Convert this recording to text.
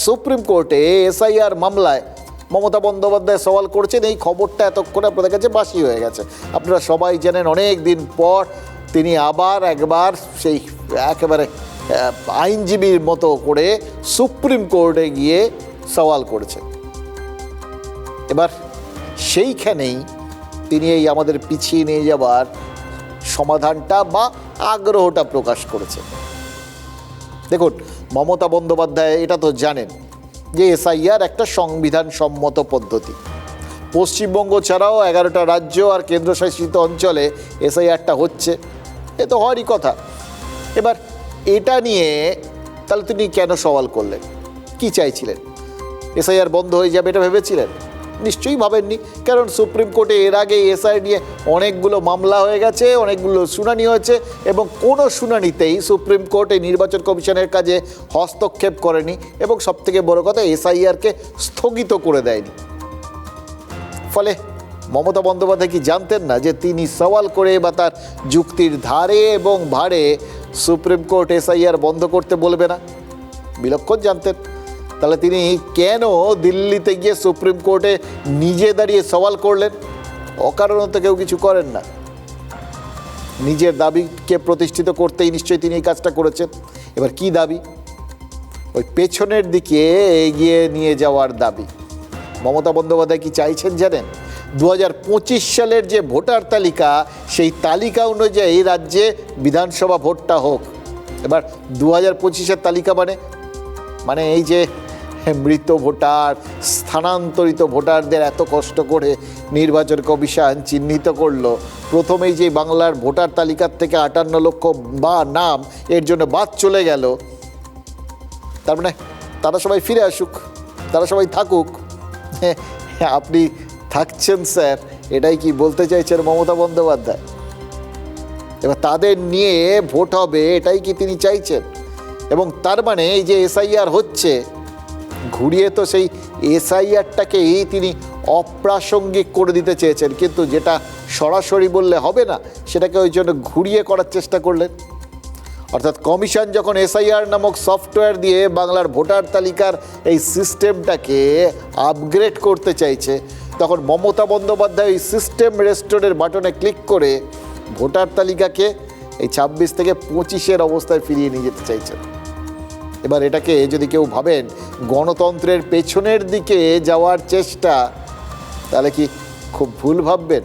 Supreme কোর্টে SIR মামলায় মমতা বন্দ্যোপাধ্যায় সওয়াল করছেন, এই খবরটা এতক্ষণে আপনাদের কাছে বাসি হয়ে গেছে। আপনারা সবাই জানেন অনেক দিন পর তিনি আবার একবার সেই একেবারে আইনজীবীর মতো করে সুপ্রিম কোর্টে গিয়ে সওয়াল করেছেন। এবার সেইখানেই তিনি এই আমাদের পিছিয়ে নিয়ে যাবার সমাধানটা বা আগ্রহটা প্রকাশ করেছেন। দেখুন, মমতা বন্দ্যোপাধ্যায় এটা তো জানেন যে এসআইআর একটা সংবিধান সম্মত পদ্ধতি। পশ্চিমবঙ্গ ছাড়াও 11টা রাজ্য আর কেন্দ্রশাসিত অঞ্চলে এসআইআরটা হচ্ছে, এ তো হওয়ারই কথা। এবার এটা নিয়ে তাহলে তিনি কেন সওয়াল করলেন? কি চাইছিলেন? এসআইআর বন্ধ হয়ে যাবে এটা ভেবেছিলেন? নিশ্চয়ই ভাবেননি, কারণ সুপ্রিম কোর্টে এর আগে এসআই নিয়ে অনেকগুলো মামলা হয়ে গেছে, অনেকগুলো শুনানি হয়েছে, এবং কোনো শুনানিতেই সুপ্রিম কোর্ট এই নির্বাচন কমিশনের কাজে হস্তক্ষেপ করেনি, এবং সবথেকে বড় কথা এসআইআরকে স্থগিত করে দেয়নি। ফলে মমতা বন্দ্যোপাধ্যায় কি জানতেন না যে তিনি সওয়াল করে বা তার যুক্তির ধারে এবং ভারে সুপ্রিম কোর্ট এসআইআর বন্ধ করতে বলবে না? বিলক্ষণ জানতেন। তাহলে তিনি কেন দিল্লিতে গিয়ে সুপ্রিম কোর্টে নিজে দাঁড়িয়ে সওয়াল করলেন? অকারণত কেউ কিছু করেন না। নিজের দাবিকে প্রতিষ্ঠিত করতেই নিশ্চয়ই তিনি এই কাজটা করেছেন। এবার কি দাবি? ওই পেছনের দিকে এগিয়ে নিয়ে যাওয়ার দাবি। মমতা বন্দ্যোপাধ্যায় কি চাইছেন জানেন? 2025 সালের যে ভোটার তালিকা, সেই তালিকা অনুযায়ী রাজ্যে বিধানসভা ভোটটা হোক। এবার 2025-এর তালিকা মানে এই যে মৃত ভোটার, স্থানান্তরিত ভোটারদের এত কষ্ট করে নির্বাচন কমিশন চিহ্নিত করলো, প্রথমেই যে বাংলার ভোটার তালিকার থেকে 58 লক্ষ বা নাম এর জন্য বাদ চলে গেল, তার মানে তারা সবাই ফিরে আসুক, তারা সবাই থাকুক। আপনি থাকছেন স্যার, এটাই কি বলতে চাইছেন মমতা বন্দ্যোপাধ্যায়? এবার তাদের নিয়ে ভোট হবে, এটাই কি তিনি চাইছেন? এবং তার মানে এই যে এসআইআর হচ্ছে, ঘুরিয়ে তো সেই এসআইআরটাকেই তিনি অপ্রাসঙ্গিক করে দিতে চেয়েছেন, কিন্তু যেটা সরাসরি বললে হবে না, সেটাকে ওই জন্য ঘুরিয়ে করার চেষ্টা করলেন। অর্থাৎ কমিশন যখন এসআইআর নামক সফটওয়্যার দিয়ে বাংলার ভোটার তালিকার এই সিস্টেমটাকে আপগ্রেড করতে চাইছে, তখন মমতা বন্দ্যোপাধ্যায় এই সিস্টেম রেস্টোরের বাটনে ক্লিক করে ভোটার তালিকাকে এই 26 থেকে 25-এর অবস্থায় ফিরিয়ে নিয়ে যেতে চাইছেন। এবার এটাকে যদি কেউ ভাবেন গণতন্ত্রের পেছনের দিকে যাওয়ার চেষ্টা, তাহলে কি খুব ভুল ভাববেন।